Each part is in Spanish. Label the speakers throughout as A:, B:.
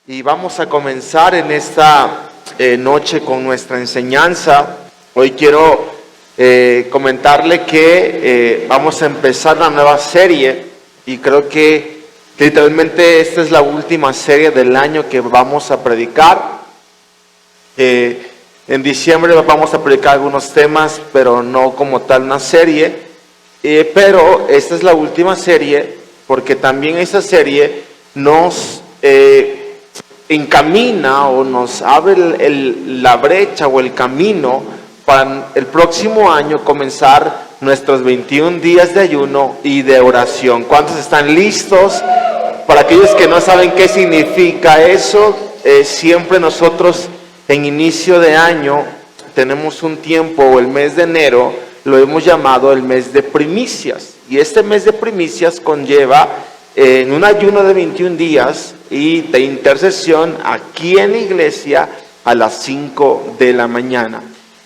A: Y vamos a comenzar en esta noche con nuestra enseñanza. Hoy quiero comentarle que vamos a empezar una nueva serie y creo que literalmente esta es la última serie del año que vamos a predicar. En diciembre vamos a predicar algunos temas, pero no como tal una serie. Pero esta es la última serie porque también esta serie nos encamina o nos abre la brecha o el camino para el próximo año comenzar nuestros 21 días de ayuno y de oración. ¿Cuántos están listos? Para aquellos que no saben qué significa eso, siempre nosotros en inicio de año tenemos un tiempo, o el mes de enero, lo hemos llamado el mes de primicias. Y este mes de primicias conlleva en un ayuno de 21 días y de intercesión aquí en la iglesia a las 5 de la mañana.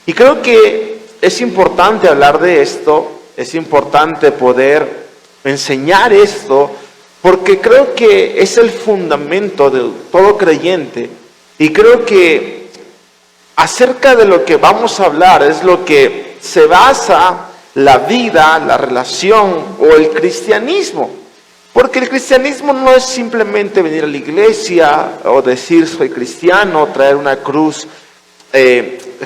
A: Y creo que es importante hablar de esto, es importante poder enseñar esto, porque creo que es el fundamento de todo creyente. Y creo que acerca de lo que vamos a hablar es lo que se basa la vida, la relación o el cristianismo. Porque el cristianismo no es simplemente venir a la iglesia o decir soy cristiano, traer una cruz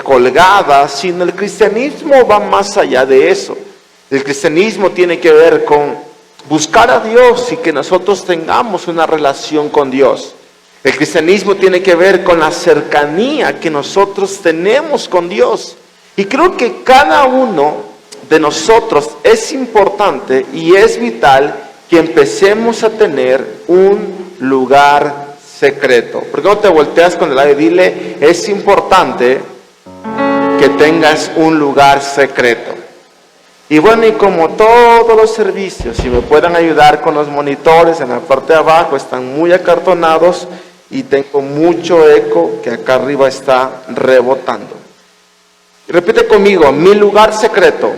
A: colgada, sino el cristianismo va más allá de eso. El cristianismo tiene que ver con buscar a Dios y que nosotros tengamos una relación con Dios. El cristianismo tiene que ver con la cercanía que nosotros tenemos con Dios. Y creo que cada uno de nosotros es importante y es vital que empecemos a tener un lugar secreto. ¿Por qué no te volteas con el lado y dile, es importante que tengas un lugar secreto? Y bueno, y como todos los servicios, si me pueden ayudar con los monitores en la parte de abajo, están muy acartonados y tengo mucho eco que acá arriba está rebotando. Repite conmigo, mi lugar secreto.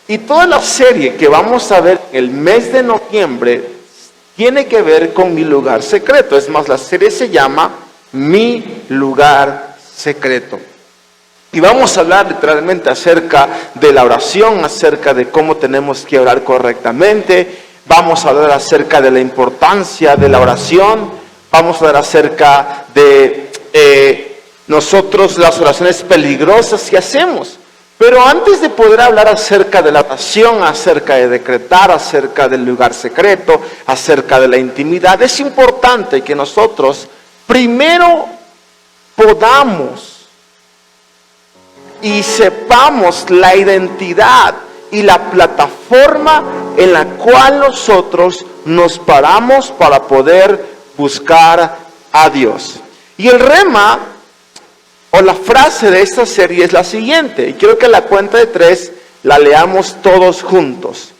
A: Y toda la serie que vamos a ver el mes de noviembre tiene que ver con mi lugar secreto. Es más, la serie se llama Mi Lugar Secreto. Y vamos a hablar literalmente acerca de la oración, acerca de cómo tenemos que orar correctamente. Vamos a hablar acerca de la importancia de la oración. Vamos a hablar acerca de nosotros las oraciones peligrosas que hacemos. Pero antes de poder hablar acerca de la oración, acerca de decretar, acerca del lugar secreto, acerca de la intimidad, es importante que nosotros primero podamos y sepamos la identidad y la plataforma en la cual nosotros nos paramos para poder buscar a Dios. Y el rema o la frase de esta serie es la siguiente, y quiero que la cuenta de 3 la leamos todos juntos.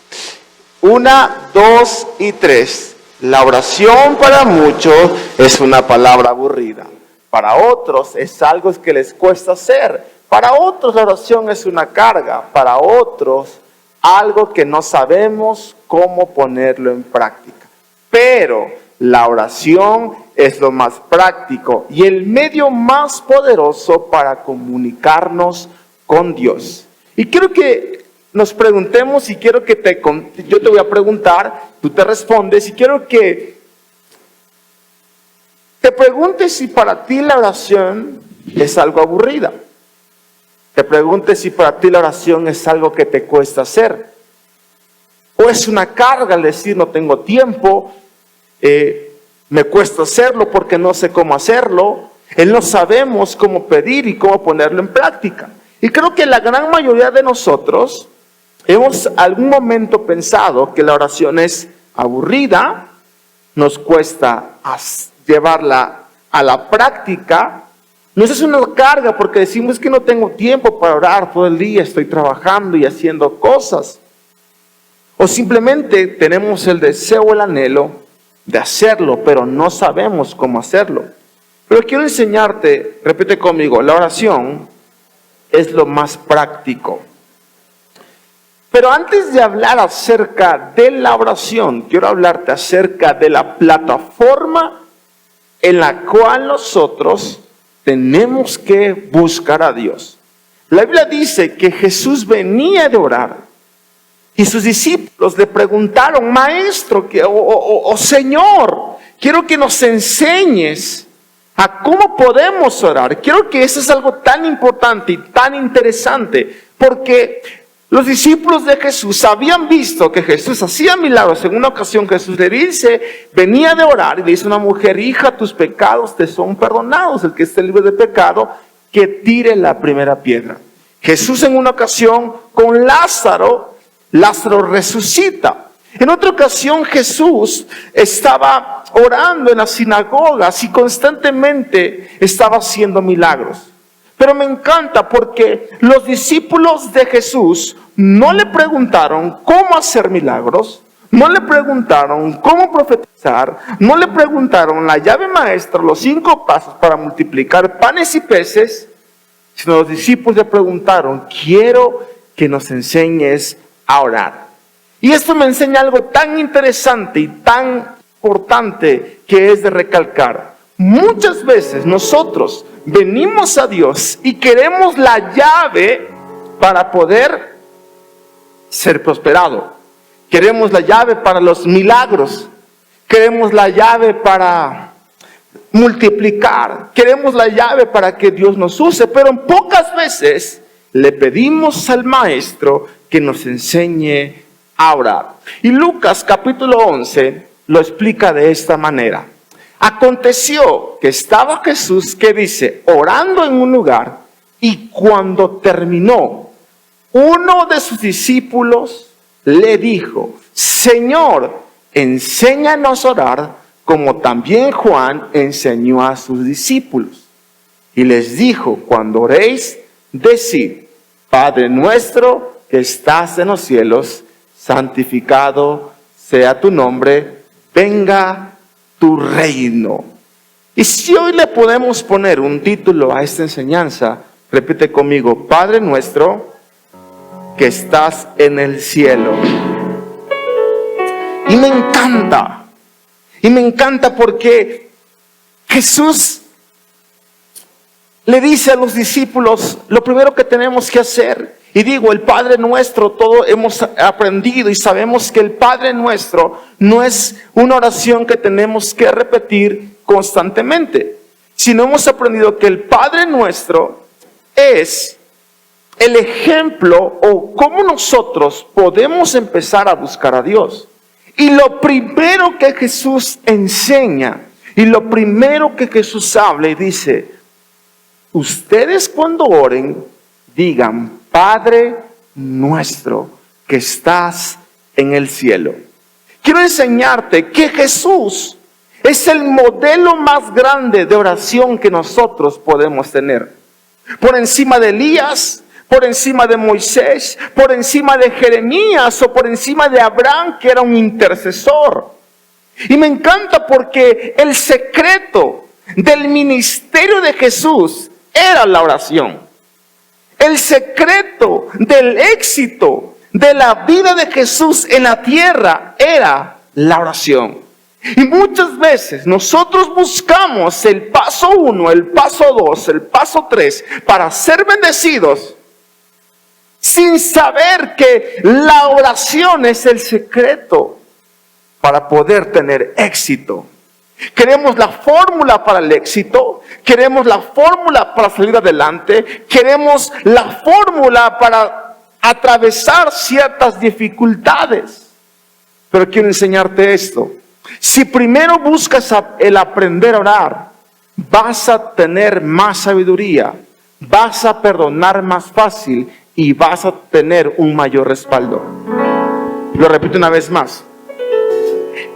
A: 1, 2 y 3. La oración para muchos es una palabra aburrida. Para otros es algo que les cuesta hacer. Para otros la oración es una carga. Para otros algo que no sabemos cómo ponerlo en práctica. Pero la oración es lo más práctico y el medio más poderoso para comunicarnos con Dios. Y quiero que nos preguntemos y quiero que yo te voy a preguntar, tú te respondes y quiero que te preguntes si para ti la oración es algo aburrida. Te preguntes si para ti la oración es algo que te cuesta hacer. O es una carga al decir no tengo tiempo, me cuesta hacerlo porque no sé cómo hacerlo. No sabemos cómo pedir y cómo ponerlo en práctica. Y creo que la gran mayoría de nosotros hemos algún momento pensado que la oración es aburrida, nos cuesta llevarla a la práctica. Nos es una carga porque decimos que no tengo tiempo para orar todo el día, estoy trabajando y haciendo cosas. O simplemente tenemos el deseo o el anhelo de hacerlo, pero no sabemos cómo hacerlo. Pero quiero enseñarte, repite conmigo, la oración es lo más práctico. Pero antes de hablar acerca de la oración, quiero hablarte acerca de la plataforma en la cual nosotros tenemos que buscar a Dios. La Biblia dice que Jesús venía de orar y sus discípulos le preguntaron: Maestro, Señor, quiero que nos enseñes a cómo podemos orar. Quiero que eso es algo tan importante y tan interesante, porque los discípulos de Jesús habían visto que Jesús hacía milagros. En una ocasión Jesús le dice, venía de orar, y le dice a una mujer: hija, tus pecados te son perdonados. El que esté libre de pecado, que tire la primera piedra. Jesús en una ocasión con Lázaro resucita. En otra ocasión Jesús estaba orando en las sinagogas y constantemente estaba haciendo milagros. Pero me encanta porque los discípulos de Jesús no le preguntaron cómo hacer milagros, no le preguntaron cómo profetizar, no le preguntaron la llave maestra, los 5 pasos para multiplicar panes y peces, sino los discípulos le preguntaron: quiero que nos enseñes a orar. Y esto me enseña algo tan interesante y tan importante que es de recalcar. Muchas veces nosotros venimos a Dios y queremos la llave para poder ser prosperado. Queremos la llave para los milagros. Queremos la llave para multiplicar. Queremos la llave para que Dios nos use. Pero en pocas veces le pedimos al Maestro que nos enseñe a orar. Y Lucas capítulo 11 lo explica de esta manera. Aconteció que estaba Jesús, que dice, orando en un lugar, y cuando terminó, uno de sus discípulos le dijo: Señor, enséñanos a orar, como también Juan enseñó a sus discípulos. Y les dijo: cuando oréis, decid: Padre nuestro que estás en los cielos, santificado sea tu nombre, venga tu reino. Y si hoy le podemos poner un título a esta enseñanza, repite conmigo: Padre nuestro que estás en el cielo. Y me encanta porque Jesús le dice a los discípulos lo primero que tenemos que hacer. Y digo, el Padre Nuestro, todo hemos aprendido y sabemos que el Padre Nuestro no es una oración que tenemos que repetir constantemente, sino hemos aprendido que el Padre Nuestro es el ejemplo o cómo nosotros podemos empezar a buscar a Dios. Y lo primero que Jesús enseña y lo primero que Jesús habla y dice: ustedes cuando oren, digan: Padre nuestro que estás en el cielo. Quiero enseñarte que Jesús es el modelo más grande de oración que nosotros podemos tener. Por encima de Elías, por encima de Moisés, por encima de Jeremías o por encima de Abraham, que era un intercesor. Y me encanta porque el secreto del ministerio de Jesús era la oración. El secreto del éxito de la vida de Jesús en la tierra era la oración. Y muchas veces nosotros buscamos el paso 1, el paso 2, el paso 3 para ser bendecidos, sin saber que la oración es el secreto para poder tener éxito. Queremos la fórmula para el éxito, queremos la fórmula para salir adelante, queremos la fórmula para atravesar ciertas dificultades. Pero quiero enseñarte esto: si primero buscas el aprender a orar, vas a tener más sabiduría, vas a perdonar más fácil y vas a tener un mayor respaldo. Lo repito una vez más.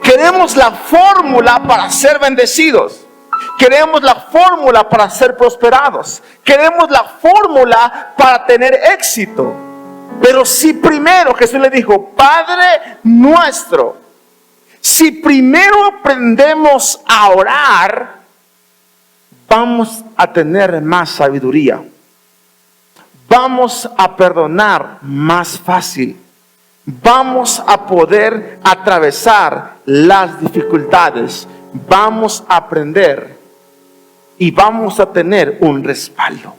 A: Queremos la fórmula para ser bendecidos. Queremos la fórmula para ser prosperados. Queremos la fórmula para tener éxito. Pero si primero, Jesús le dijo, Padre nuestro, si primero aprendemos a orar, vamos a tener más sabiduría. Vamos a perdonar más fácil. Vamos a poder atravesar las dificultades. Vamos a aprender y vamos a tener un respaldo.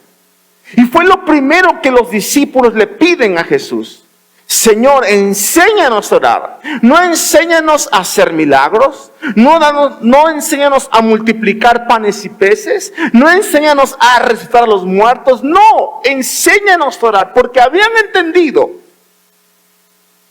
A: Y fue lo primero que los discípulos le piden a Jesús. Señor, enséñanos a orar. No enséñanos a hacer milagros. No enséñanos a multiplicar panes y peces. No enséñanos a resucitar a los muertos. No, enséñanos a orar. Porque habían entendido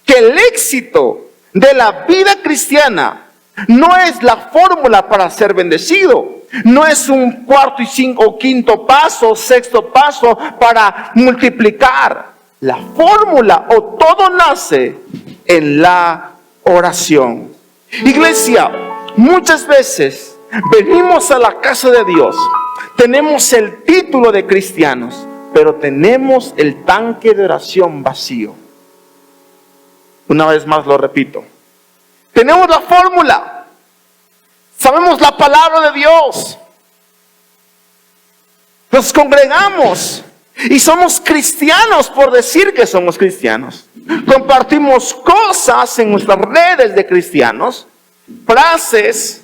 A: que el éxito de la vida cristiana no es la fórmula para ser bendecido. No es un cuarto o quinto paso, sexto paso para multiplicar. La fórmula o todo nace en la oración. Iglesia, muchas veces venimos a la casa de Dios, tenemos el título de cristianos, pero tenemos el tanque de oración vacío. Una vez más lo repito. Tenemos la fórmula, sabemos la palabra de Dios, nos congregamos y somos cristianos por decir que somos cristianos. Compartimos cosas en nuestras redes de cristianos, frases,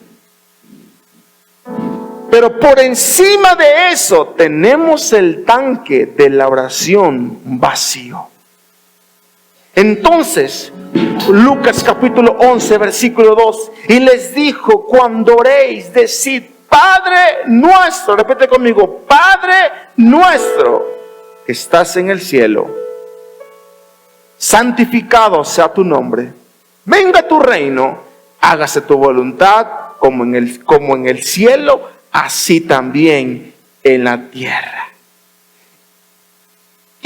A: pero por encima de eso tenemos el tanque de la oración vacío. Entonces, Lucas capítulo 11, versículo 2, y les dijo, cuando oréis, decid, Padre nuestro, repite conmigo, Padre nuestro, que estás en el cielo, santificado sea tu nombre, venga tu reino, hágase tu voluntad, como en el cielo, así también en la tierra.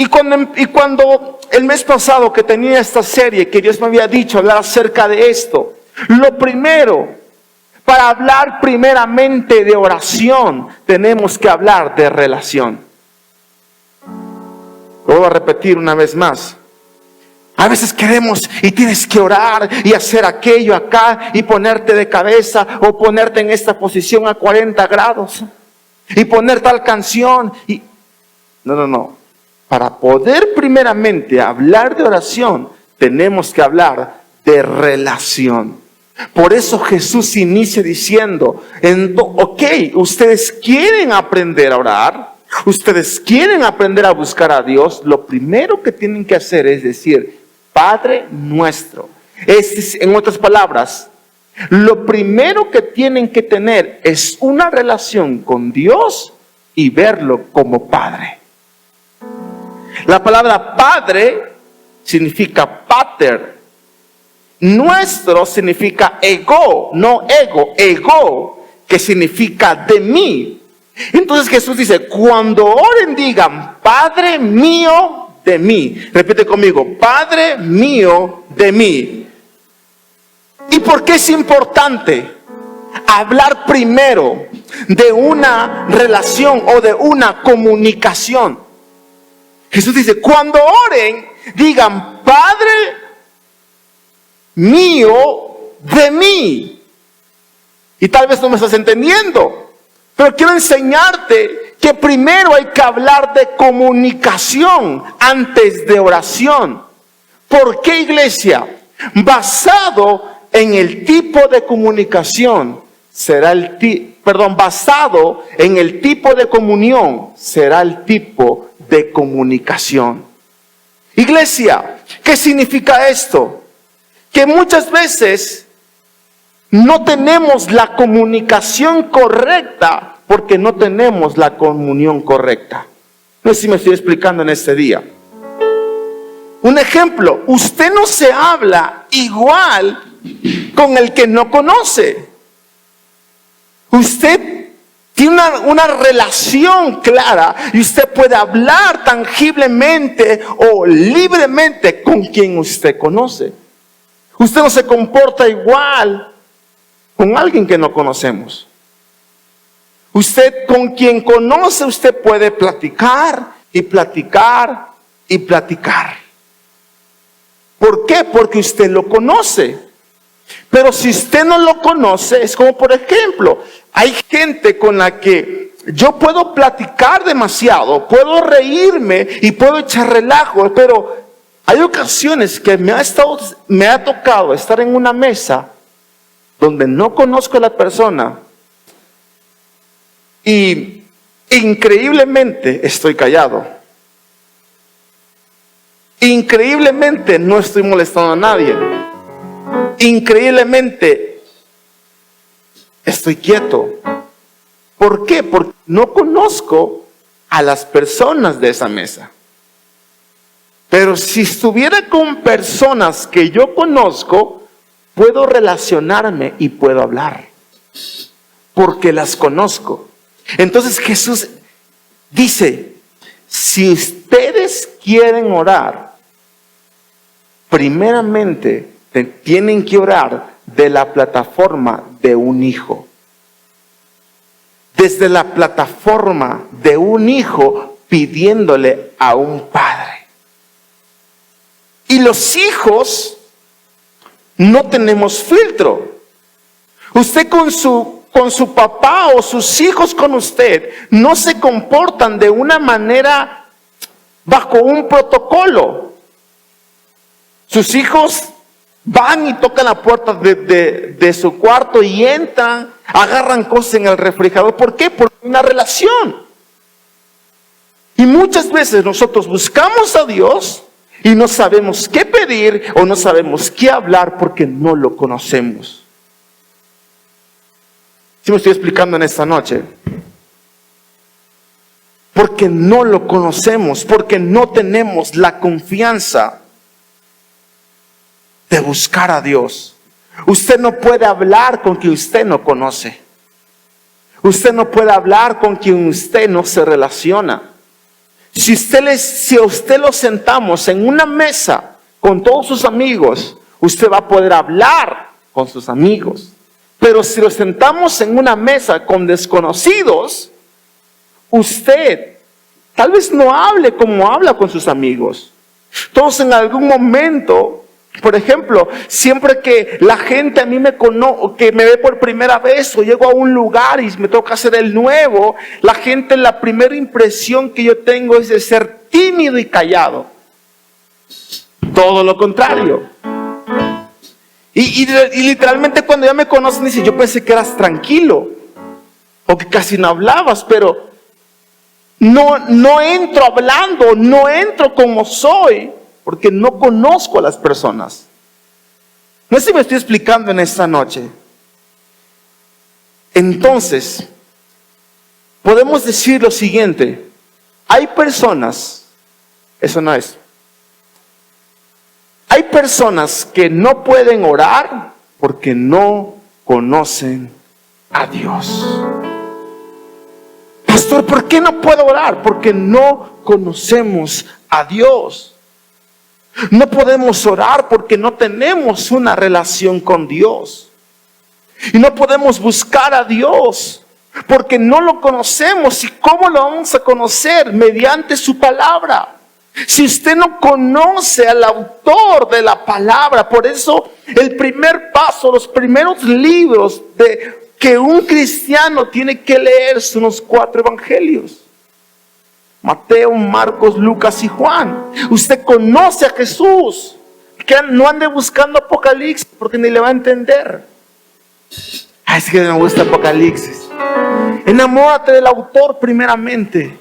A: Y cuando el mes pasado que tenía esta serie, que Dios me había dicho hablar acerca de esto, lo primero, para hablar primeramente de oración, tenemos que hablar de relación. Lo voy a repetir una vez más. A veces queremos y tienes que orar y hacer aquello acá y ponerte de cabeza o ponerte en esta posición a 40 grados y poner tal canción. No. Para poder primeramente hablar de oración, tenemos que hablar de relación. Por eso Jesús inicia diciendo, ok, ustedes quieren aprender a orar, ustedes quieren aprender a buscar a Dios, lo primero que tienen que hacer es decir, Padre nuestro. En otras palabras, lo primero que tienen que tener es una relación con Dios y verlo como Padre. La palabra Padre significa pater. Nuestro significa ego, no ego, que significa de mí. Entonces Jesús dice, cuando oren digan, Padre mío de mí. Repite conmigo, Padre mío de mí. ¿Y por qué es importante hablar primero de una relación o de una comunicación? Jesús dice, cuando oren, digan, Padre mío de mí. Y tal vez no me estás entendiendo, pero quiero enseñarte que primero hay que hablar de comunicación antes de oración. ¿Por qué, iglesia? Basado en el tipo de comunicación basado en el tipo de comunión será el tipo de comunicación. Iglesia, ¿qué significa esto? Que muchas veces no tenemos la comunicación correcta porque no tenemos la comunión correcta. No sé si me estoy explicando en este día. Un ejemplo, usted no se habla igual con el que no conoce. Usted tiene una relación clara y usted puede hablar tangiblemente o libremente con quien usted conoce. Usted no se comporta igual con alguien que no conocemos. Usted con quien conoce, usted puede platicar y platicar y platicar. ¿Por qué? Porque usted lo conoce. Pero si usted no lo conoce, es como por ejemplo, hay gente con la que yo puedo platicar demasiado, puedo reírme y puedo echar relajo, pero hay ocasiones que me ha tocado estar en una mesa donde no conozco a la persona y increíblemente estoy callado. Increíblemente no estoy molestando a nadie. Increíblemente estoy quieto. ¿Por qué? Porque no conozco a las personas de esa mesa. Pero si estuviera con personas que yo conozco, puedo relacionarme y puedo hablar, porque las conozco. Entonces Jesús dice, si ustedes quieren orar, primeramente tienen que orar de la plataforma de un hijo. Desde la plataforma de un hijo pidiéndole a un padre. Y los hijos no tenemos filtro. Usted con su papá o sus hijos con usted no se comportan de una manera bajo un protocolo. Sus hijos van y tocan la puerta de su cuarto y entran, agarran cosas en el refrigerador. ¿Por qué? Por una relación. Y muchas veces nosotros buscamos a Dios y no sabemos qué pedir o no sabemos qué hablar porque no lo conocemos. ¿Sí me estoy explicando en esta noche? Porque no lo conocemos, porque no tenemos la confianza de buscar a Dios. Usted no puede hablar con quien usted no conoce. Usted no puede hablar con quien usted no se relaciona. Si a usted lo sentamos en una mesa con todos sus amigos, usted va a poder hablar con sus amigos. Pero si lo sentamos en una mesa con desconocidos, usted tal vez no hable como habla con sus amigos. Todos en algún momento, por ejemplo, siempre que la gente a mí que me ve por primera vez o llego a un lugar y me toca hacer el nuevo, la gente, la primera impresión que yo tengo es de ser tímido y callado. Todo lo contrario. Y literalmente cuando ya me conocen dicen, yo pensé que eras tranquilo o que casi no hablabas, pero no entro hablando, no entro como soy. Porque no conozco a las personas. No sé si me estoy explicando en esta noche. Entonces, podemos decir lo siguiente. Hay personas, eso no es. Hay personas que no pueden orar porque no conocen a Dios. Pastor, ¿por qué no puedo orar? Porque no conocemos a Dios. No podemos orar porque no tenemos una relación con Dios. Y no podemos buscar a Dios porque no lo conocemos. ¿Y cómo lo vamos a conocer? Mediante su palabra. Si usted no conoce al autor de la palabra, por eso el primer paso, los primeros libros que un cristiano tiene que leer son los 4 evangelios. Mateo, Marcos, Lucas y Juan. Usted conoce a Jesús. Que no ande buscando Apocalipsis porque ni le va a entender. Es que me gusta Apocalipsis. Enamórate del autor primeramente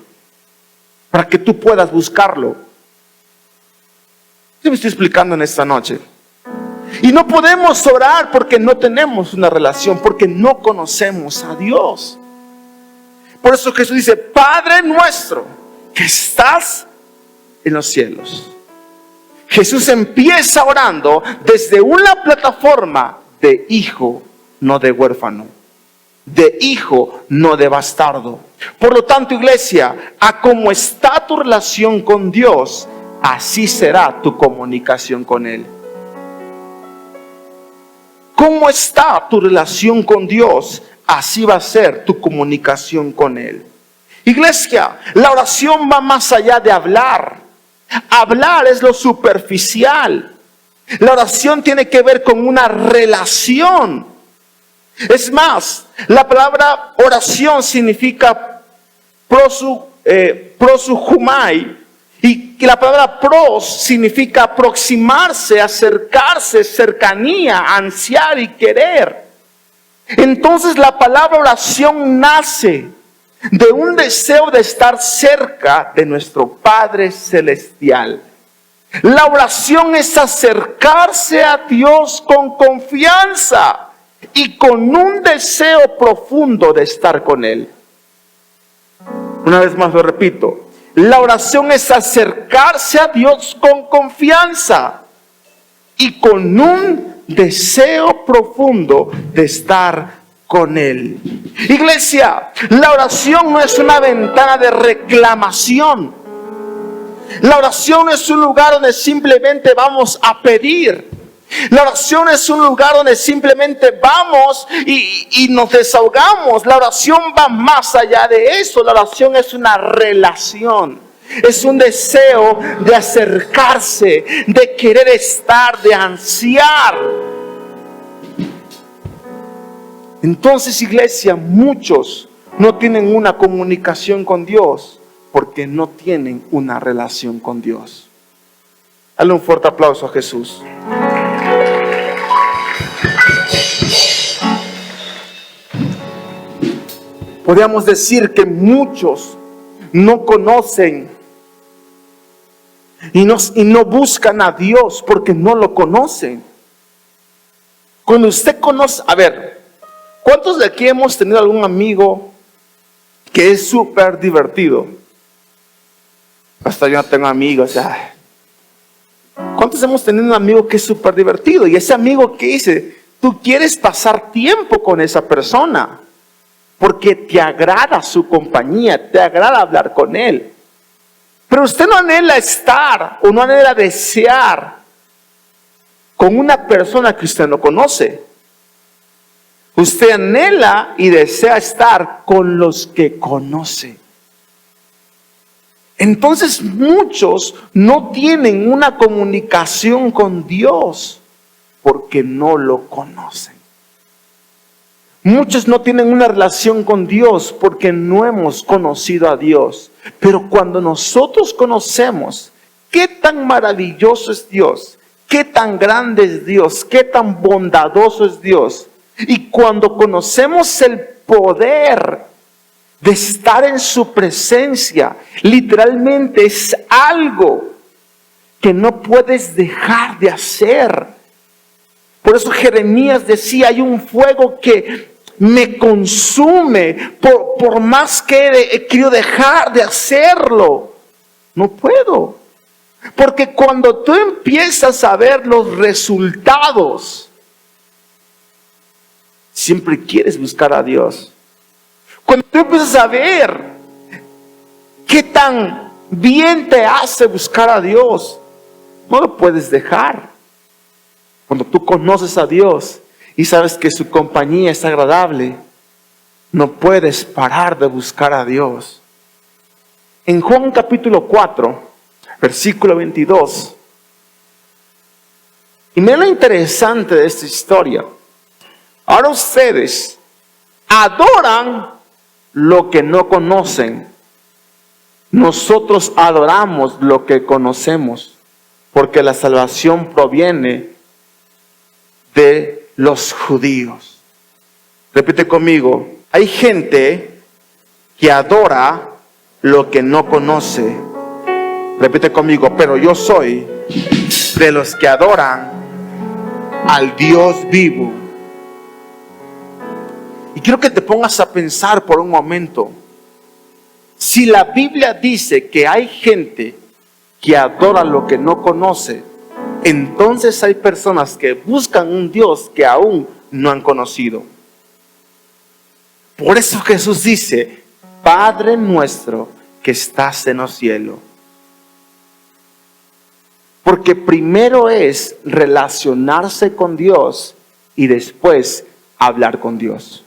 A: para que tú puedas buscarlo. ¿Sí me estoy explicando en esta noche? Y no podemos orar porque no tenemos una relación, porque no conocemos a Dios. Por eso Jesús dice, Padre nuestro que estás en los cielos. Jesús empieza orando desde una plataforma de hijo, no de huérfano, de hijo, no de bastardo. Por lo tanto, iglesia, a cómo está tu relación con Dios, así será tu comunicación con Él. ¿Cómo está tu relación con Dios? Así va a ser tu comunicación con Él. Iglesia, la oración va más allá de hablar. Hablar es lo superficial. La oración tiene que ver con una relación. Es más, la palabra oración significa prosujumai, y la palabra pros significa aproximarse, acercarse, cercanía, ansiar y querer. Entonces la palabra oración nace de un deseo de estar cerca de nuestro Padre Celestial. La oración es acercarse a Dios con confianza y con un deseo profundo de estar con Él. Una vez más lo repito. La oración es acercarse a Dios con confianza y con un deseo profundo de estar con Él. Iglesia, la oración no es una ventana de reclamación. La oración no es un lugar donde simplemente vamos a pedir. La oración es un lugar donde simplemente vamos y nos desahogamos. La oración va más allá de eso. La oración es una relación. Es un deseo de acercarse, de querer estar, de ansiar. Entonces, iglesia, muchos no tienen una comunicación con Dios porque no tienen una relación con Dios. Dale un fuerte aplauso a Jesús. Podríamos decir que muchos no conocen y no buscan a Dios porque no lo conocen. Cuando usted conoce, a ver, ¿cuántos de aquí hemos tenido algún amigo que es súper divertido? Hasta yo no tengo amigos. ¿Cuántos hemos tenido un amigo que es súper divertido? Y ese amigo que dice, tú quieres pasar tiempo con esa persona porque te agrada su compañía, te agrada hablar con él. Pero usted no anhela estar o no anhela desear con una persona que usted no conoce. Usted anhela y desea estar con los que conoce. Entonces muchos no tienen una comunicación con Dios porque no lo conocen. Muchos no tienen una relación con Dios porque no hemos conocido a Dios. Pero cuando nosotros conocemos qué tan maravilloso es Dios, qué tan grande es Dios, qué tan bondadoso es Dios, y cuando conocemos el poder de estar en su presencia, literalmente es algo que no puedes dejar de hacer. Por eso Jeremías decía, hay un fuego que me consume, por más que he querido dejar de hacerlo, no puedo. Porque cuando tú empiezas a ver los resultados, siempre quieres buscar a Dios. Cuando tú empiezas a ver qué tan bien te hace buscar a Dios, no lo puedes dejar. Cuando tú conoces a Dios y sabes que su compañía es agradable, no puedes parar de buscar a Dios. En Juan capítulo 4, versículo 22. Y mira lo interesante de esta historia. Ahora ustedes adoran lo que no conocen. Nosotros adoramos lo que conocemos, porque la salvación proviene de los judíos. Repite conmigo, hay gente que adora lo que no conoce. Repite conmigo, pero yo soy de los que adoran al Dios vivo. Y quiero que te pongas a pensar por un momento. Si la Biblia dice que hay gente que adora lo que no conoce, entonces hay personas que buscan un Dios que aún no han conocido. Por eso Jesús dice, Padre nuestro que estás en los cielos. Porque primero es relacionarse con Dios y después hablar con Dios.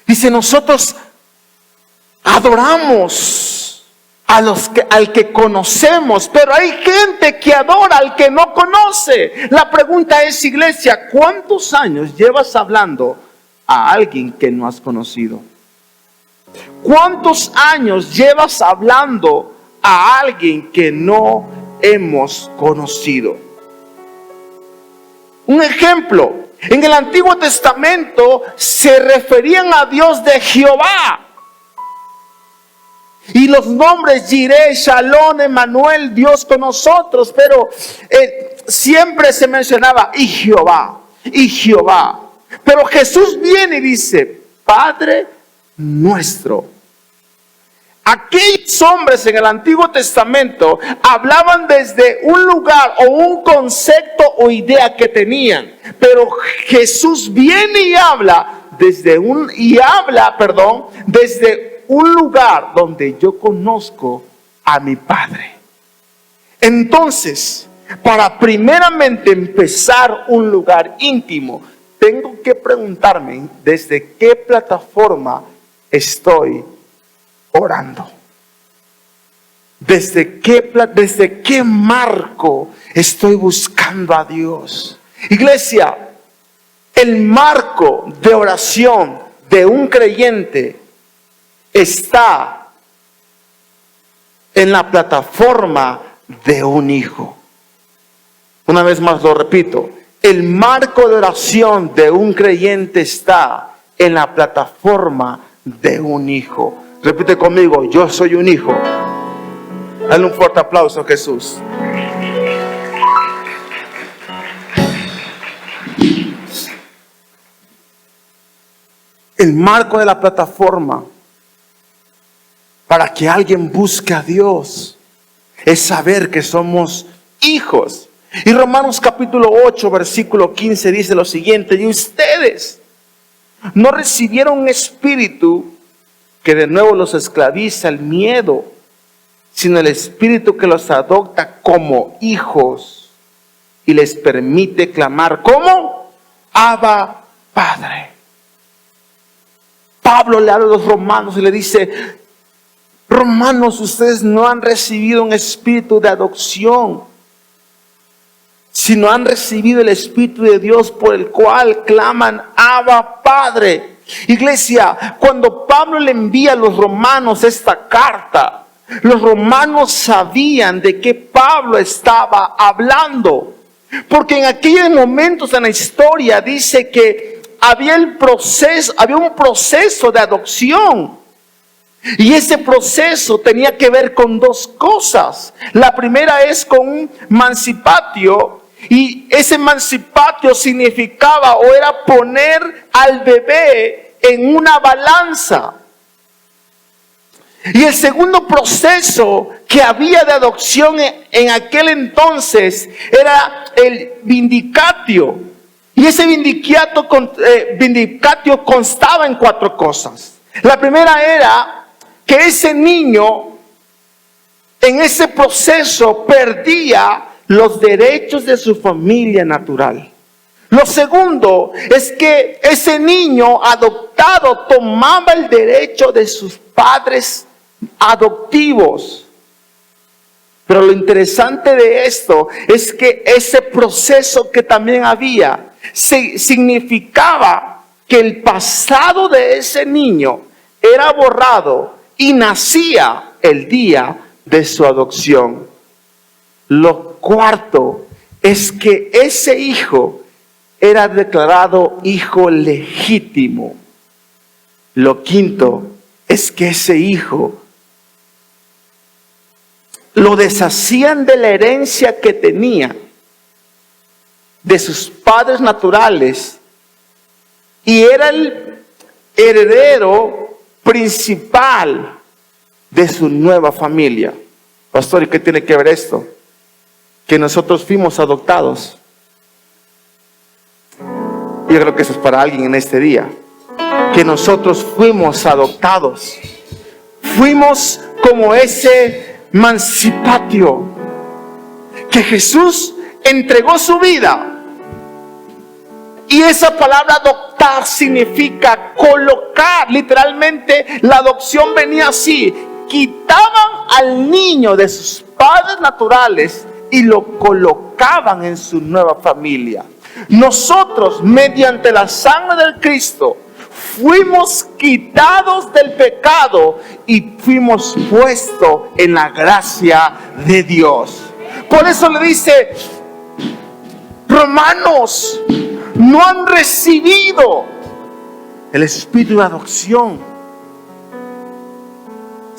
A: Dice, nosotros adoramos al que conocemos, pero hay gente que adora al que no conoce. La pregunta es, iglesia, ¿cuántos años llevas hablando a alguien que no has conocido? ¿Cuántos años llevas hablando a alguien que no hemos conocido? Un ejemplo, en el Antiguo Testamento se referían a Dios de Jehová. Y los nombres Jireh, Shalom, Emmanuel, Dios con nosotros. Pero siempre se mencionaba y Jehová, y Jehová. Pero Jesús viene y dice, Padre nuestro. Aquellos hombres en el Antiguo Testamento hablaban desde un lugar o un concepto o idea que tenían. Pero Jesús viene y habla desde un lugar donde yo conozco a mi Padre. Entonces, para primeramente empezar un lugar íntimo, tengo que preguntarme desde qué plataforma estoy orando. ¿Desde qué marco estoy buscando a Dios? Iglesia, el marco de oración de un creyente está en la plataforma de un hijo. Una vez más lo repito, el marco de oración de un creyente está en la plataforma de un hijo. Repite conmigo, yo soy un hijo. Dale un fuerte aplauso a Jesús. El marco de la plataforma para que alguien busque a Dios es saber que somos hijos. Y Romanos capítulo 8, versículo 15 dice lo siguiente: y ustedes no recibieron un espíritu que de nuevo los esclaviza al miedo, sino el espíritu que los adopta como hijos y les permite clamar como Abba, Padre. Pablo le habla a los romanos y le dice: romanos, ustedes no han recibido un espíritu de adopción, sino han recibido el Espíritu de Dios por el cual claman Abba, Padre. Iglesia, cuando Pablo le envía a los romanos esta carta, los romanos sabían de qué Pablo estaba hablando, porque en aquellos momentos en la historia dice que había un proceso de adopción. Y ese proceso tenía que ver con dos cosas. La primera es con un mancipatio. Y ese mancipatio significaba o era poner al bebé en una balanza. Y el segundo proceso que había de adopción en aquel entonces era el vindicatio. Y ese vindicatio constaba en 4 cosas. La primera era que ese niño en ese proceso perdía los derechos de su familia natural. Lo segundo es que ese niño adoptado tomaba el derecho de sus padres adoptivos. Pero lo interesante de esto es que ese proceso que también había significaba que el pasado de ese niño era borrado y nacía el día de su adopción. Lo cuarto es que ese hijo era declarado hijo legítimo. Lo quinto es que ese hijo lo deshacían de la herencia que tenía de sus padres naturales y era el heredero principal de su nueva familia. Pastor, ¿y qué tiene que ver esto? Que nosotros fuimos adoptados. Yo creo que eso es para alguien en este día. Que nosotros fuimos adoptados. Fuimos como ese mancipatio. Que Jesús entregó su vida. Y esa palabra adoptar significa colocar. Literalmente la adopción venía así. Quitaban al niño de sus padres naturales y lo colocaban en su nueva familia. Nosotros, mediante la sangre del Cristo, fuimos quitados del pecado y fuimos puestos en la gracia de Dios. Por eso le dice: romanos, no han recibido el espíritu de adopción,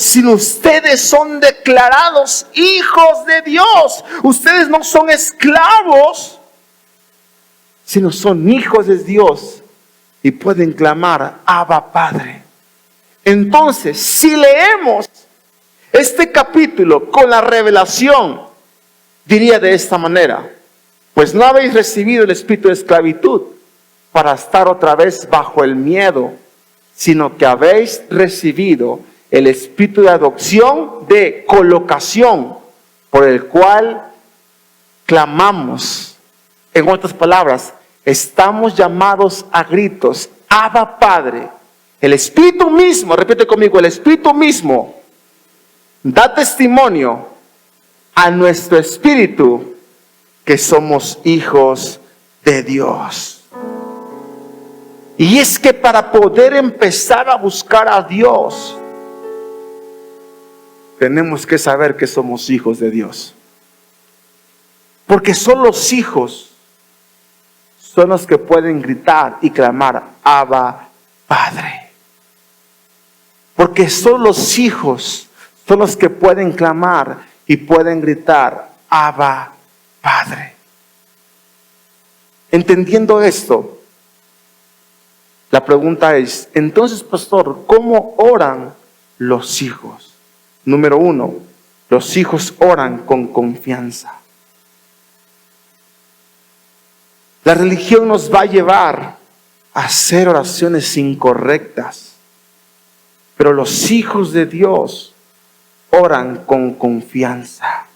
A: sino ustedes son declarados hijos de Dios. Ustedes no son esclavos, sino son hijos de Dios y pueden clamar, Abba, Padre. Entonces, si leemos este capítulo con la revelación, diría de esta manera: pues no habéis recibido el espíritu de esclavitud para estar otra vez bajo el miedo, sino que habéis recibido el espíritu de adopción, de colocación, por el cual clamamos. En otras palabras, estamos llamados a gritos, Abba, Padre. El Espíritu mismo, repite conmigo, el Espíritu mismo da testimonio a nuestro espíritu que somos hijos de Dios. Y es que para poder empezar a buscar a Dios, tenemos que saber que somos hijos de Dios. Porque solo los hijos son los que pueden gritar y clamar, Abba, Padre. Porque solo los hijos son los que pueden clamar y pueden gritar, Abba, Padre. Entendiendo esto, la pregunta es, entonces, pastor, ¿cómo oran los hijos? Número 1, los hijos oran con confianza. La religión nos va a llevar a hacer oraciones incorrectas, pero los hijos de Dios oran con confianza.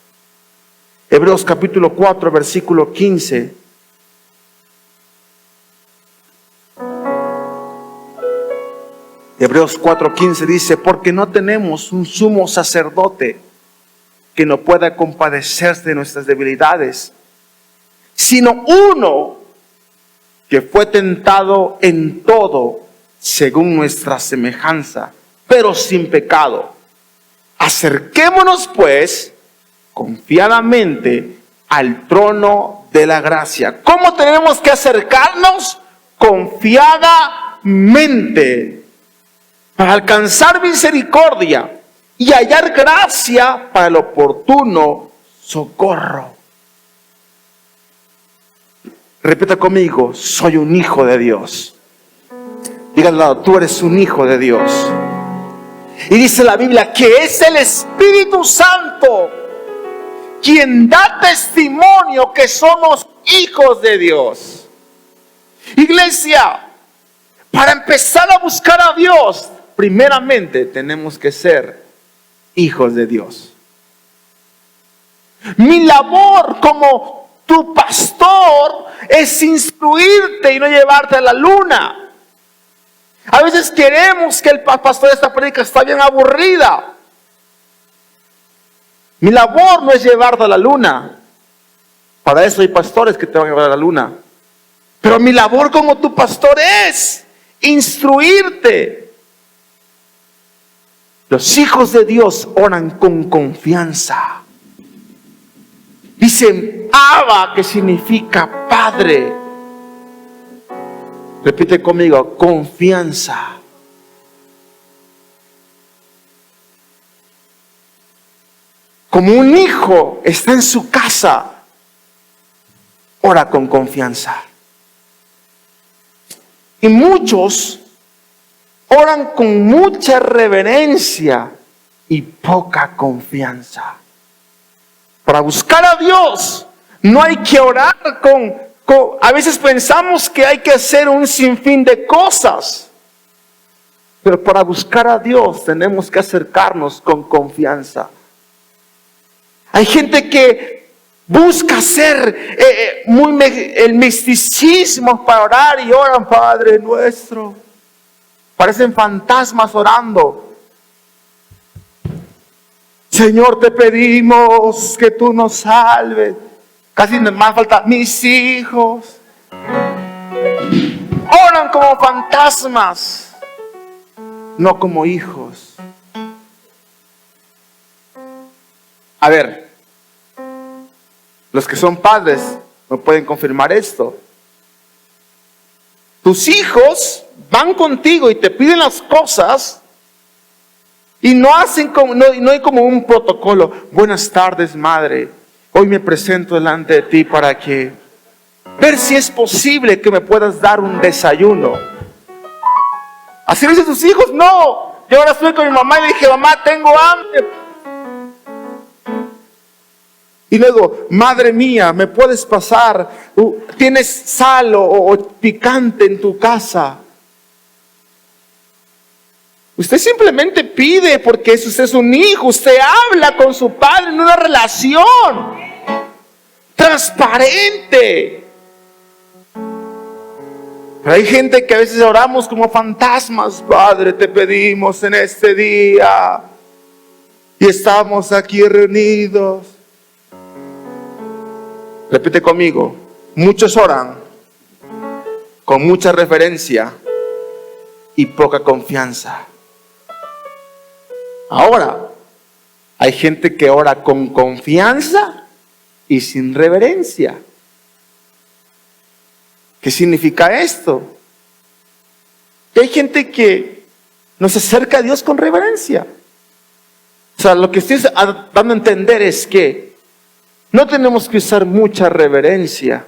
A: Hebreos capítulo 4, versículo 15. Hebreos 4:15 dice, porque no tenemos un sumo sacerdote que no pueda compadecerse de nuestras debilidades, sino uno que fue tentado en todo según nuestra semejanza, pero sin pecado. Acerquémonos pues confiadamente al trono de la gracia. ¿Cómo tenemos que acercarnos? Confiadamente, para alcanzar misericordia y hallar gracia para el oportuno socorro. Repita conmigo, soy un hijo de Dios. Diga al lado, tú eres un hijo de Dios. Y dice la Biblia que es el Espíritu Santo quien da testimonio que somos hijos de Dios. Iglesia, para empezar a buscar a Dios, primeramente tenemos que ser hijos de Dios. Mi labor como tu pastor es instruirte y no llevarte a la luna. A veces queremos que el pastor de esta prédica está bien aburrida. Mi labor no es llevarte a la luna. Para eso hay pastores que te van a llevar a la luna. Pero mi labor como tu pastor es instruirte. Los hijos de Dios oran con confianza. Dicen Abba, que significa Padre. Repite conmigo, confianza. Como un hijo está en su casa, ora con confianza. Y muchos oran con mucha reverencia y poca confianza. Para buscar a Dios no hay que orar a veces pensamos que hay que hacer un sinfín de cosas. Pero para buscar a Dios tenemos que acercarnos con confianza. Hay gente que busca hacer el misticismo para orar y oran, Padre nuestro. Parecen fantasmas orando. Señor, te pedimos que tú nos salves. Casi más falta, mis hijos. Oran como fantasmas, no como hijos. A ver, los que son padres no pueden confirmar esto. Tus hijos van contigo y te piden las cosas Y no hay como un protocolo. Buenas tardes, madre. Hoy me presento delante de ti para que ver si es posible que me puedas dar un desayuno. ¿Así lo dicen tus hijos? No. Yo ahora estoy con mi mamá y le dije, mamá, tengo hambre. Y luego, madre mía, ¿me puedes pasar? ¿Tienes sal o picante en tu casa? Usted simplemente pide porque usted es un hijo. Usted habla con su padre en una relación transparente. Pero hay gente que a veces oramos como fantasmas. Padre, te pedimos en este día. Y estamos aquí reunidos. Repite conmigo. Muchos oran con mucha reverencia y poca confianza. Ahora, hay gente que ora con confianza y sin reverencia. ¿Qué significa esto? Que hay gente que nos acerca a Dios con reverencia. O sea, lo que estoy dando a entender es que no tenemos que usar mucha reverencia,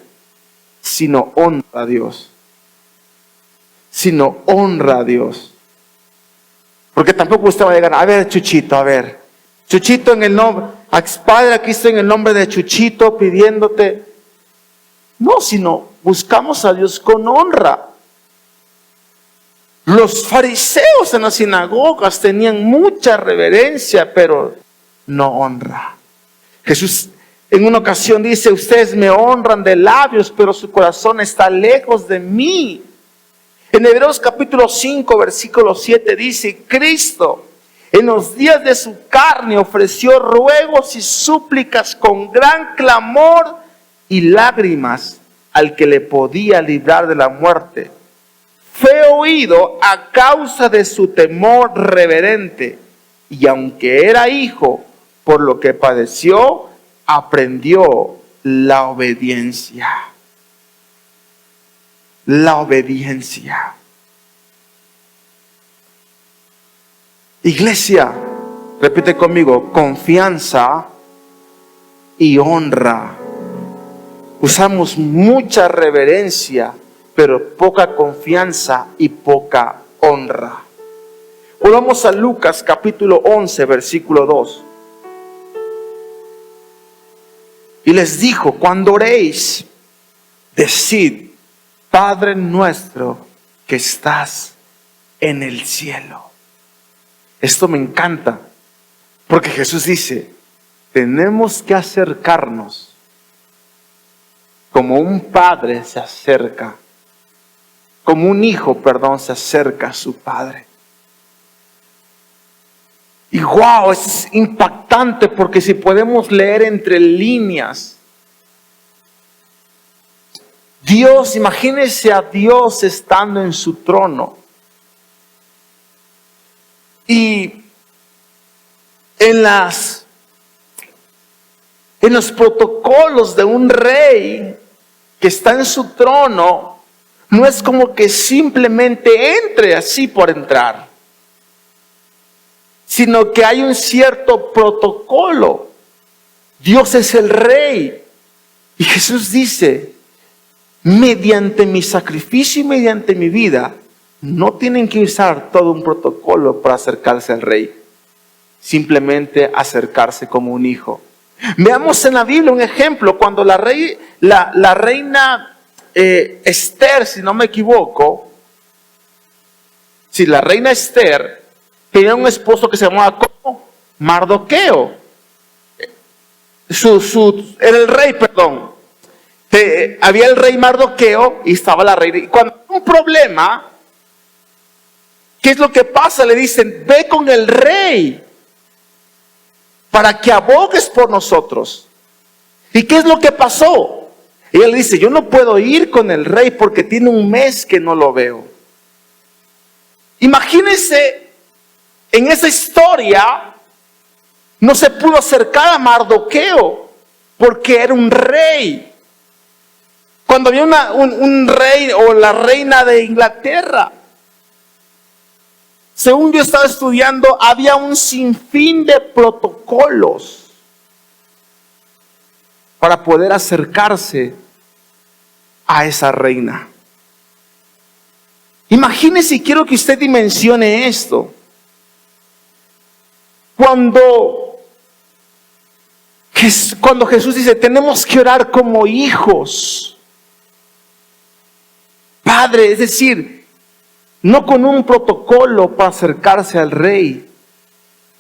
A: sino honra a Dios. Sino honra a Dios. Porque tampoco usted va a llegar, a ver, Chuchito, Chuchito en el nombre, Padre, aquí estoy en el nombre de Chuchito pidiéndote. No, sino buscamos a Dios con honra. Los fariseos en las sinagogas tenían mucha reverencia, pero no honra. Jesús en una ocasión dice, ustedes me honran de labios, pero su corazón está lejos de mí. En Hebreos capítulo 5, versículo 7 dice, Cristo en los días de su carne ofreció ruegos y súplicas con gran clamor y lágrimas al que le podía librar de la muerte. Fue oído a causa de su temor reverente, y aunque era hijo, por lo que padeció, aprendió la obediencia. La obediencia. Iglesia, repite conmigo, confianza y honra. Usamos mucha reverencia, pero poca confianza y poca honra. Volvamos a Lucas capítulo 11, versículo 2. Y les dijo, cuando oréis, decid, Padre nuestro que estás en el cielo. Esto me encanta, porque Jesús dice, tenemos que acercarnos como un padre se acerca, como un hijo, se acerca a su padre. Y wow, es impactante porque si podemos leer entre líneas, Dios, imagínense a Dios estando en su trono. Y en los protocolos de un rey que está en su trono, no es como que simplemente entre así por entrar, sino que hay un cierto protocolo. Dios es el rey. Y Jesús dice, mediante mi sacrificio y mediante mi vida, no tienen que usar todo un protocolo para acercarse al rey. Simplemente acercarse como un hijo. Veamos en la Biblia un ejemplo. Cuando la reina Esther, si no me equivoco, la reina Esther tenía un esposo que se llamaba ¿cómo? Mardoqueo. Era el rey, perdón. Había el rey Mardoqueo y estaba la reina. Y cuando hay un problema, ¿qué es lo que pasa? Le dicen, ve con el rey para que abogues por nosotros. ¿Y qué es lo que pasó? Y él dice, yo no puedo ir con el rey porque tiene un mes que no lo veo. Imagínense, en esa historia, no se pudo acercar a Mardoqueo porque era un rey. Cuando había un rey o la reina de Inglaterra, Según yo estaba estudiando, había un sinfín de protocolos para poder acercarse a esa reina. Imagínese, y quiero que usted dimensione esto. Cuando Jesús dice, tenemos que orar como hijos. Padre, es decir, no con un protocolo para acercarse al rey,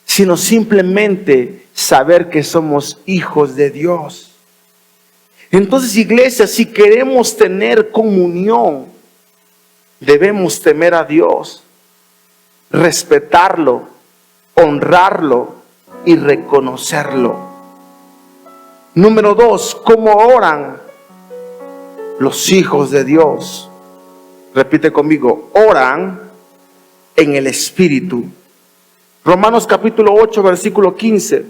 A: sino simplemente saber que somos hijos de Dios. Entonces, iglesia, si queremos tener comunión, debemos temer a Dios, respetarlo, honrarlo y reconocerlo. Número 2, ¿cómo oran los hijos de Dios? Repite conmigo, oran en el Espíritu. Romanos capítulo 8, versículo 15.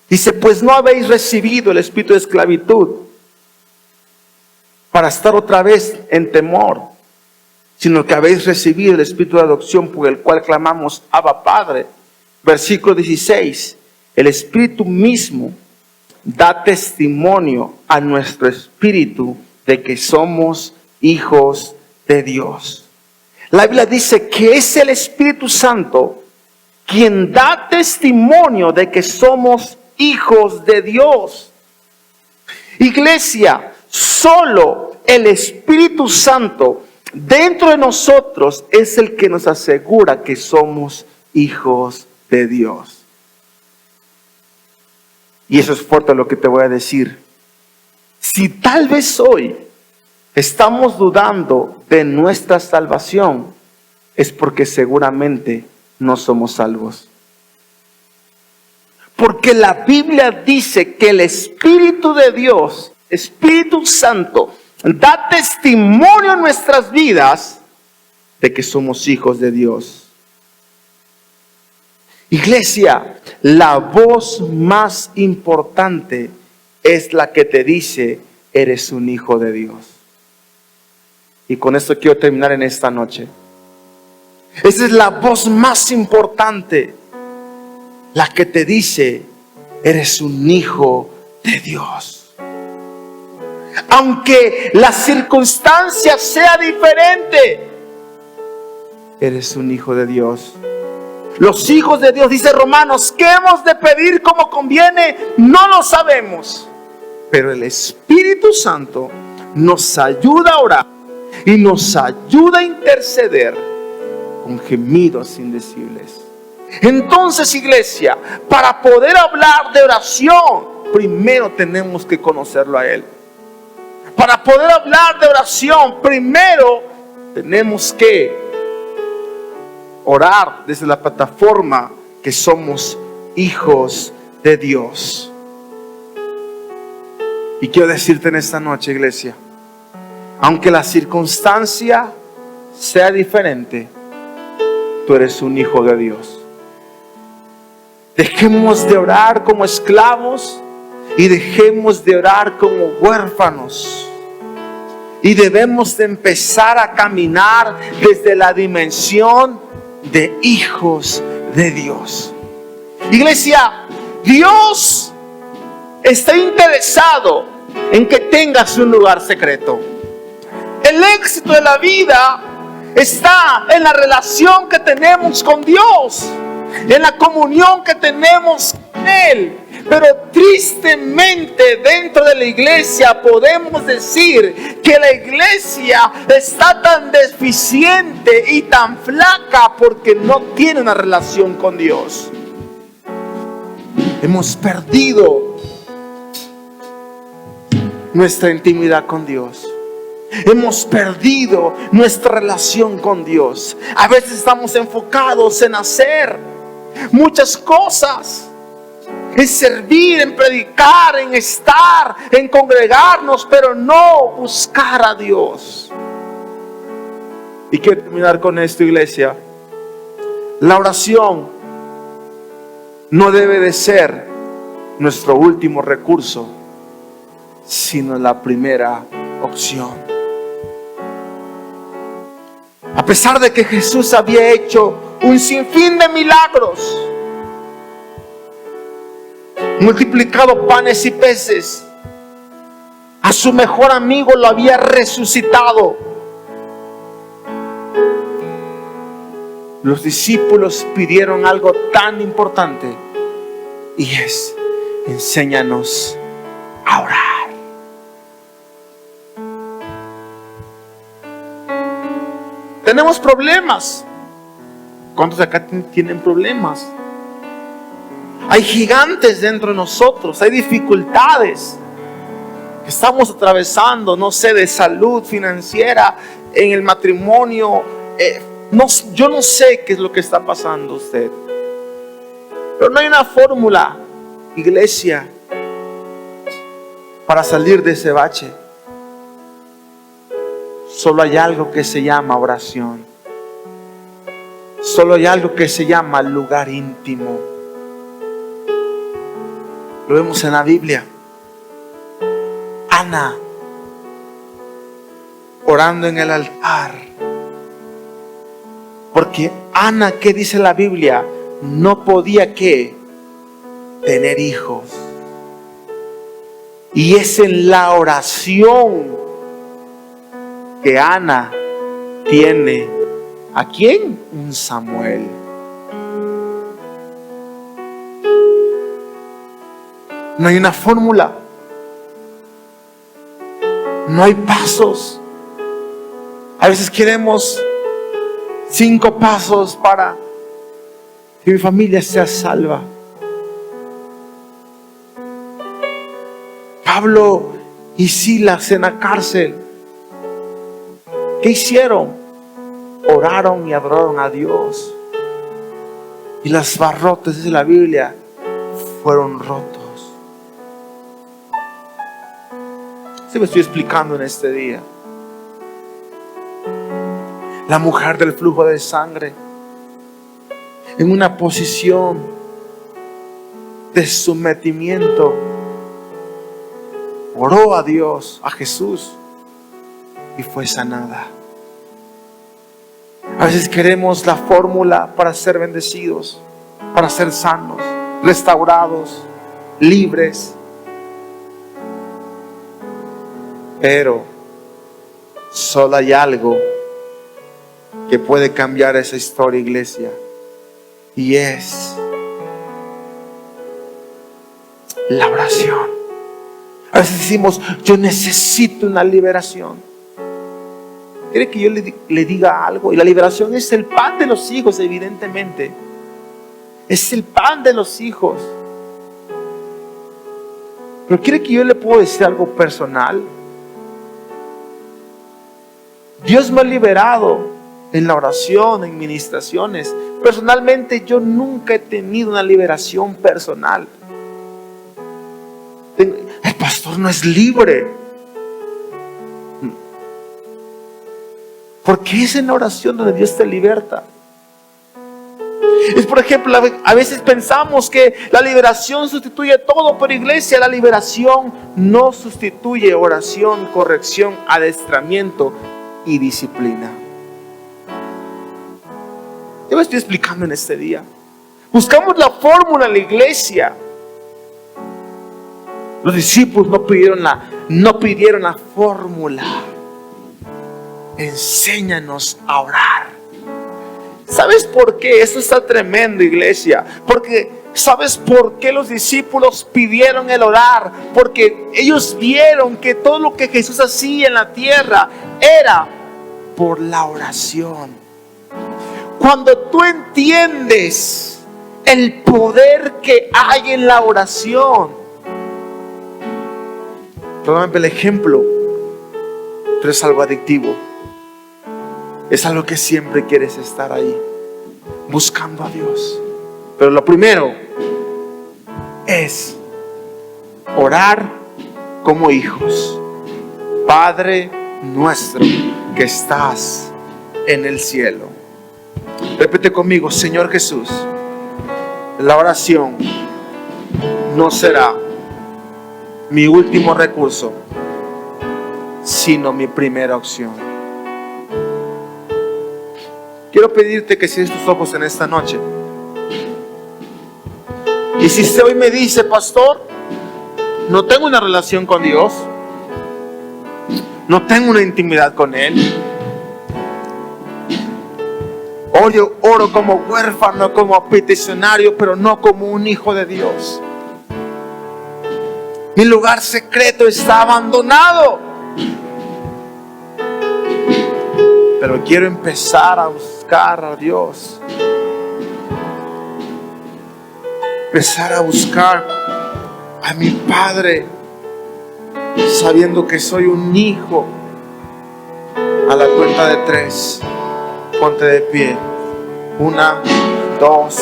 A: Dice, pues no habéis recibido el espíritu de esclavitud para estar otra vez en temor, sino que habéis recibido el espíritu de adopción por el cual clamamos, Abba Padre. Versículo 16, el Espíritu mismo da testimonio a nuestro espíritu de que somos hijos de Dios. La Biblia dice que es el Espíritu Santo quien da testimonio de que somos hijos de Dios. Iglesia, solo el Espíritu Santo dentro de nosotros es el que nos asegura que somos hijos de Dios. Y eso es fuerte lo que te voy a decir. Si tal vez hoy estamos dudando de nuestra salvación, es porque seguramente no somos salvos. Porque la Biblia dice que el Espíritu de Dios, Espíritu Santo, da testimonio en nuestras vidas de que somos hijos de Dios. Iglesia, la voz más importante es la que te dice, eres un hijo de Dios. Y con esto quiero terminar en esta noche. Esa es la voz más importante, la que te dice, eres un hijo de Dios. Aunque la circunstancia sea diferente, eres un hijo de Dios. Los hijos de Dios, dice Romanos, ¿qué hemos de pedir como conviene? No lo sabemos. Pero el Espíritu Santo nos ayuda a orar y nos ayuda a interceder con gemidos indecibles. Entonces, iglesia, para poder hablar de oración, primero tenemos que conocerlo a Él. Para poder hablar de oración, primero tenemos que orar desde la plataforma que somos hijos de Dios. Y quiero decirte en esta noche, iglesia, aunque la circunstancia sea diferente, tú eres un hijo de Dios. Dejemos de orar como esclavos y dejemos de orar como huérfanos. Y debemos de empezar a caminar desde la dimensión de hijos de Dios. Iglesia, Dios está interesado en que tengas un lugar secreto. El éxito de la vida está en la relación que tenemos con Dios, en la comunión que tenemos con Él. Pero tristemente dentro de la iglesia podemos decir que la iglesia está tan deficiente y tan flaca porque no tiene una relación con Dios. Hemos perdido nuestra intimidad con Dios. Hemos perdido nuestra relación con Dios. A veces estamos enfocados en hacer muchas cosas, en servir, en predicar, en estar, en congregarnos, pero no buscar a Dios. Y quiero terminar con esto, iglesia. La oración no debe de ser nuestro último recurso, sino la primera opción. A pesar de que Jesús había hecho un sinfín de milagros, multiplicado panes y peces, a su mejor amigo lo había resucitado. Los discípulos pidieron algo tan importante, y es: enséñanos a orar. Tenemos problemas. ¿Cuántos de acá tienen problemas? Hay gigantes dentro de nosotros, hay dificultades que estamos atravesando, no sé, de salud financiera, en el matrimonio. Yo no sé qué es lo que está pasando usted, pero no hay una fórmula, iglesia, para salir de ese bache. Solo hay algo que se llama oración. Solo hay algo que se llama lugar íntimo. Lo vemos en la Biblia. Ana orando en el altar. Porque Ana, ¿qué dice la Biblia? No podía ¿qué? Tener hijos. Y es en la oración que Ana tiene ¿a quién? Un Samuel. No hay una fórmula. No hay pasos. A veces queremos 5 pasos para que mi familia sea salva. Pablo y Silas en la cárcel, ¿qué hicieron? Oraron y adoraron a Dios. Y las barrotes de la Biblia fueron rotos. ¿Sí me estoy explicando en este día? La mujer del flujo de sangre, en una posición de sometimiento, oró a Dios, a Jesús, y fue sanada. A veces queremos la fórmula para ser bendecidos, para ser sanos, restaurados, libres. Pero solo hay algo que puede cambiar esa historia, iglesia, y es la oración. A veces decimos: yo necesito una liberación. ¿Quiere que yo le diga algo? Y la liberación es el pan de los hijos, evidentemente. Es el pan de los hijos. Pero ¿quiere que yo le puedo decir algo personal? Dios me ha liberado en la oración, en ministraciones. Personalmente yo nunca he tenido una liberación personal. El pastor no es libre. Porque es en la oración donde Dios te liberta. Es, por ejemplo, a veces pensamos que la liberación sustituye todo, pero iglesia, la liberación no sustituye oración, corrección, adiestramiento y disciplina. Yo me estoy explicando en este día. Buscamos la fórmula en la iglesia. Los discípulos no pidieron la fórmula. Enséñanos a orar. ¿Sabes por qué? Esto está tremendo, iglesia. Porque ¿sabes por qué los discípulos pidieron el orar? Porque ellos vieron que todo lo que Jesús hacía en la tierra era por la oración. Cuando tú entiendes el poder que hay en la oración, perdóname el ejemplo, pero es algo adictivo. Es algo que siempre quieres estar ahí, buscando a Dios. Pero lo primero es orar como hijos. Padre nuestro que estás en el cielo. Repite conmigo: Señor Jesús, la oración no será mi último recurso, sino mi primera opción. quiero pedirte que cierres tus ojos en esta noche. Y si usted hoy me dice, pastor, no tengo una relación con Dios, no tengo una intimidad con Él, hoy yo oro como huérfano, como peticionario, pero no como un hijo de Dios. Mi lugar secreto está abandonado, pero quiero empezar a buscar a Dios. Empezar a buscar a mi Padre, sabiendo que soy un hijo. A la cuenta de 3, ponte de pie. 1, 2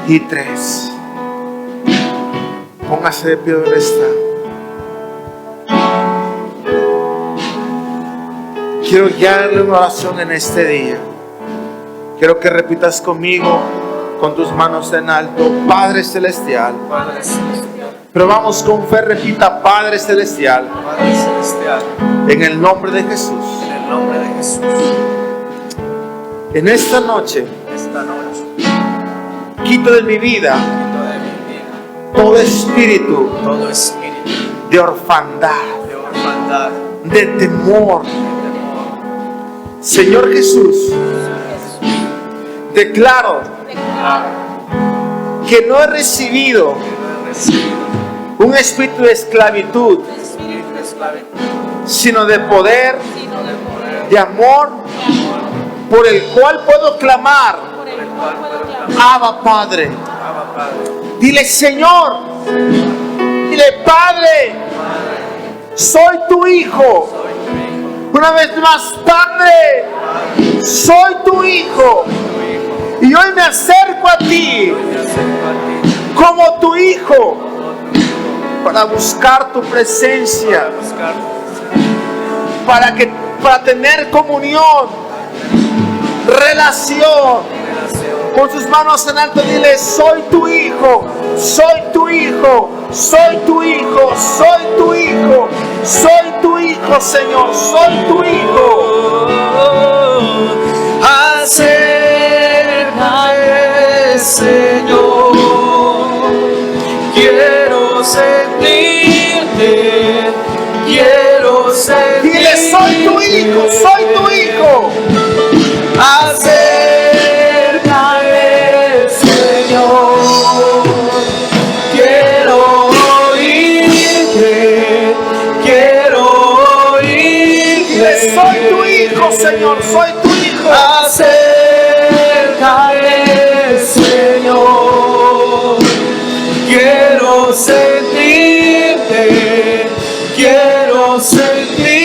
A: y 3. Póngase de pie donde está. Quiero guiarle una oración en este día. Quiero que repitas conmigo, con tus manos en alto: Padre Celestial.
B: Padre Celestial.
A: Pero vamos con fe, repita: Padre Celestial.
B: Padre Celestial.
A: En el nombre de Jesús.
B: En el nombre de Jesús.
A: En esta noche, quito de mi vida todo espíritu de orfandad, de temor. Señor Jesús, declaro que no he recibido un espíritu de esclavitud, sino de poder, de amor, por el cual puedo clamar: Abba Padre. Dile: Señor, dile: Padre, soy tu hijo. Una vez más: Padre, soy tu hijo. Y hoy me acerco a ti como tu hijo, para buscar tu presencia, para tener comunión, relación. Con sus manos en alto, dile: soy tu hijo, soy tu hijo, soy tu hijo, soy tu hijo, soy tu hijo, Señor, soy tu hijo.
B: Acércate, Señor, quiero sentirte, quiero sentirte.
A: Dile: soy tu hijo, soy tu hijo.
B: Acércate, Señor, quiero oírte, quiero oírte.
A: Dile: soy tu hijo, Señor, soy tu hijo.
B: Acércate, Señor, quiero sentirte, quiero sentirte.